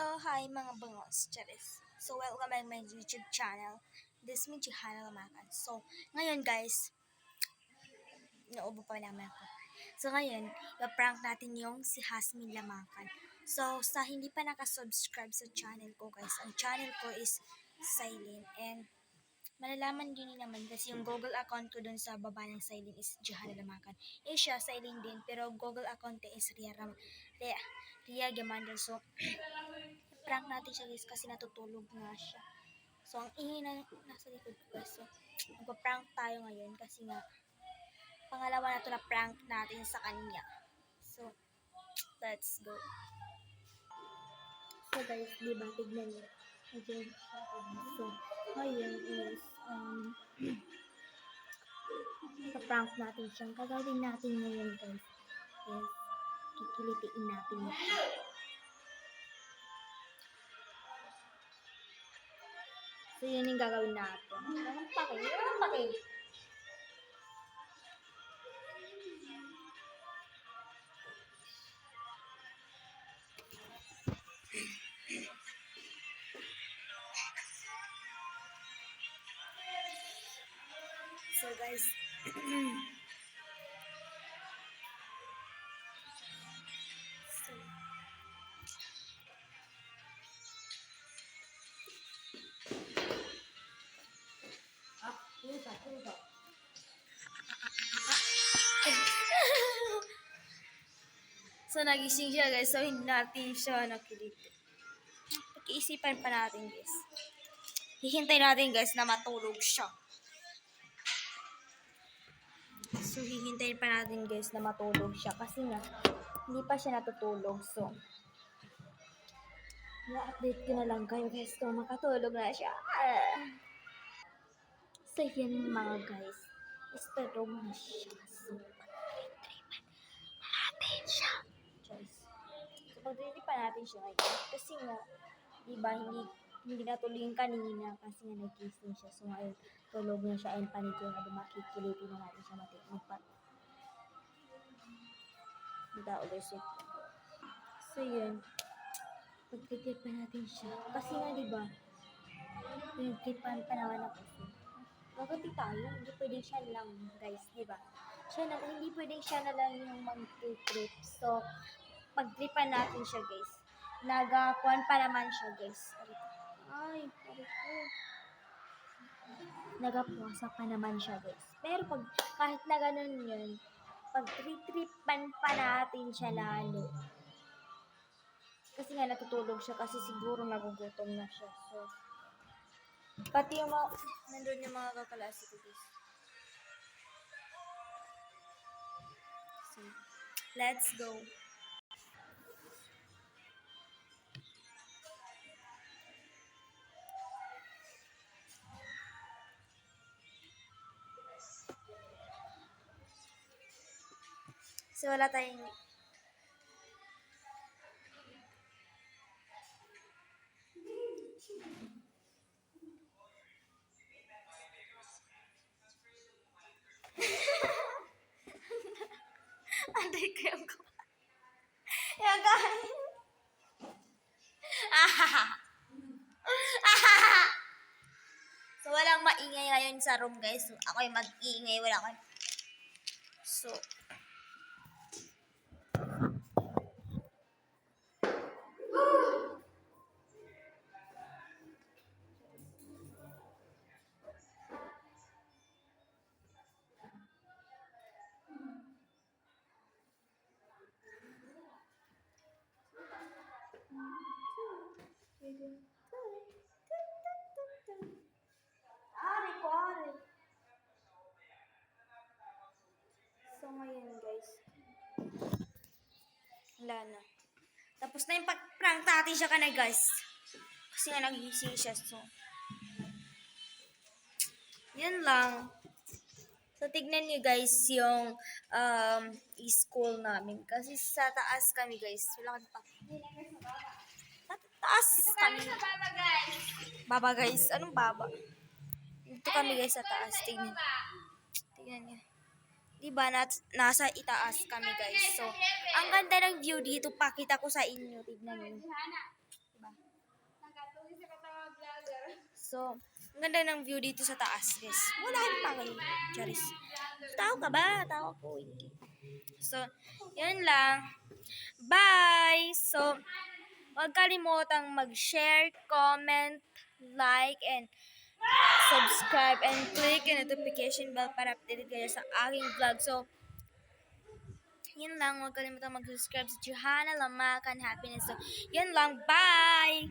So, hi mga bangos, Charis. So, welcome back my YouTube channel. This is me, Jihana Lamakan. So, ngayon guys, naubo pa naman ako. So, ngayon, i-prank natin yung si Hasmin Lamakan. So, sa hindi pa nakasubscribe sa channel ko guys, ang channel ko is Silent. And, malalaman din naman kasi yung Google account ko dun sa baba ng Silent is Jihana Lamakan. Eh siya, Silent din, pero Google account niya is Ria Gamandal. So, prank natin siya guys kasi natutulog nga siya. So, ang ingay na nasa likod ko guys. So, magpa-prank tayo ngayon kasi nga pangalawa na ito na prank natin sa kanya. So, let's go. So guys, diba, tignan niyo. Okay. So, ngayon is, pa-prank natin siya. Ang gagawin natin ngayon guys is, kikilitiin natin siya. So, yun yung gagawin natin. Anong pake? So, guys, So, nagising siya guys. So, hindi natin siya nakilit. Pag-iisipan pa natin guys. Hihintay natin guys na matulog siya. So, hihintayin pa natin guys na matulog siya. Kasi nga, hindi pa siya natutulog. So, i-update ko na lang kayo guys kung makatulog na siya. So, yan mga guys. Tulog na siya. So, pag-tripan natin siya. So, pag-tripan natin siya ngayon. Kasi nga, diba, hindi natuloy yung kanina kasi nga nag-gising siya. So, ngayon, tulog na siya and panito na makikilitin na natin siya magpat. Hindi ulit siya. So, yun. Pag-tripan natin siya. Kasi nga, diba, pinag-tripan pa naman ako siya. Gagawin tayo, hindi pwedeng siya lang, guys, diba? Hindi pwedeng siya na lang yung mag-trip. So, pag-tripan natin siya, guys. Nagakuan pa naman siya, guys. Ay, nagapuasa pa naman siya, guys. Pero kahit na ganun yun, pag-tripan pa natin siya lalo. Kasi nga natutulog siya kasi siguro nagugutom na siya. So, pati yung nandun yung mga kakalasi ko, guys. So, let's go. So, wala tayong Anday ko yung yung guys. So, walang maingay ngayon sa room, guys. So, ako yung mag-iingay. Wala ko. So, So, ngayon, guys. Wala na. Tapos na yung pag-prank natin siya ka na, guys. Kasi nga nagising siya. So, yun lang. So, tignan niyo guys yung school namin. Kasi sa taas kami, guys. Wala kami pa. Sa taas kami. Baba, guys. Anong baba? Dito kami, guys, sa taas. Tignan niyo. Diba, nasa itaas kami, guys. So, ang ganda ng view dito. Pakita ko sa inyo. Tignan niyo. Diba? So, ang ganda ng view dito sa taas, guys. Wala kang pakay, Charis. Tao ka ba? Tao ko. So, yun lang. Bye! So, huwag kalimutang mag-share, comment, like, and subscribe, and click the notification bell para updated kayo sa aking vlog. So, yun lang. Huwag kalimutang mag-subscribe sa Johanna Lamakan Happiness. So, yun lang. Bye!